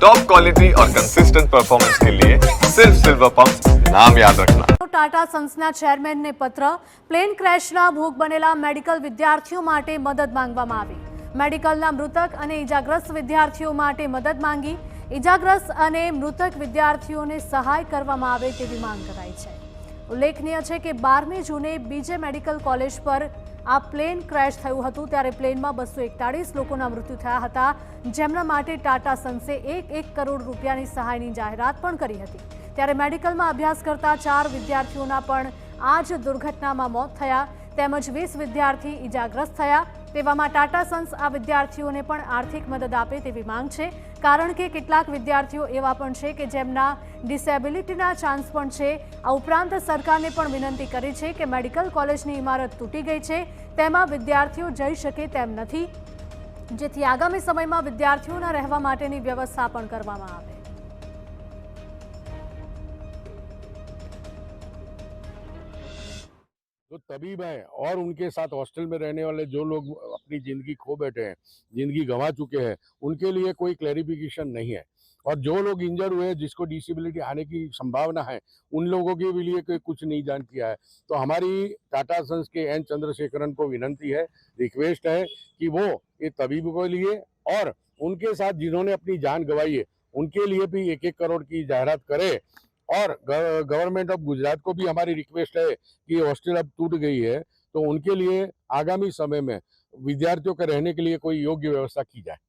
Top quality और consistent performance के लिए सिर्फ सिल्वर पंप नाम याद रखना। ટાટા સન્સના ચેરમેનને પત્ર, પ્લેન ક્રેશના ભોગ બનેલા મેડિકલ વિદ્યાર્થીઓ માટે મદદ માંગવામાં આવી। મેડિકલના મૃતક અને ઇજાગ્રસ્ત વિદ્યાર્થીઓ માટે મદદ માંગી। ઇજાગ્રસ્ત અને મૃતક વિદ્યાર્થીઓને સહાય કરવામાં આવે તેવી માંગ કરાઈ છે। ઉલ્લેખનીય છે કે 12મી જૂને બીજે મેડિકલ કોલેજ પર આ પ્લેન ક્રેશ થયું હતું, ત્યારે પ્લેનમાં 241 લોકોના મૃત્યુ થયા હતા, જેમના માટે ટાટા સન્સે 1 કરોડ રૂપિયાની સહાયની જાહેરાત પણ કરી હતી। ત્યારે મેડિકલમાં અભ્યાસ કરતા 4 વિદ્યાર્થીઓના પણ આ જ દુર્ઘટનામાં મોત થયા, તેમજ 20 વિદ્યાર્થી ઇજાગ્રસ્ત થયા। તેવામાં ટાટા સન્સ આ વિદ્યાર્થીઓને પણ આર્થિક મદદ આપે તેવી માંગ છે, કારણ કે કેટલાક વિદ્યાર્થીઓ એવા પણ છે કે જેમના ડિસેબિલિટીના ચાન્સ પણ છે। આ ઉપરાંત સરકારને પણ વિનંતી કરી છે કે મેડિકલ કોલેજની ઇમારત તૂટી ગઈ છે, તેમાં વિદ્યાર્થીઓ જઈ શકે તેમ નથી, જેથી આગામી સમયમાં વિદ્યાર્થીઓના રહેવા માટેની વ્યવસ્થા પણ કરવામાં આવે। जो तबीब हैं और उनके साथ हॉस्टल में रहने वाले जो लोग अपनी ज़िंदगी खो बैठे हैं, ज़िंदगी गंवा चुके हैं, उनके लिए कोई क्लैरिफिकेशन नहीं है। और जो लोग इंजर हुए हैं, जिसको डिसेबिलिटी आने की संभावना है, उन लोगों के भी लिए कुछ नहीं जान किया है। तो हमारी टाटा सन्स के एन चंद्रशेखरन को विनंती है, रिक्वेस्ट है कि वो ये तबीब के लिए और उनके साथ जिन्होंने अपनी जान गंवाई है, उनके लिए भी 1 करोड़ की जाहिरात करे। और गवर्नमेंट ऑफ गुजरात को भी हमारी रिक्वेस्ट है कि हॉस्टल अब टूट गई है, तो उनके लिए आगामी समय में विद्यार्थियों के रहने के लिए कोई योग्य व्यवस्था की जाए।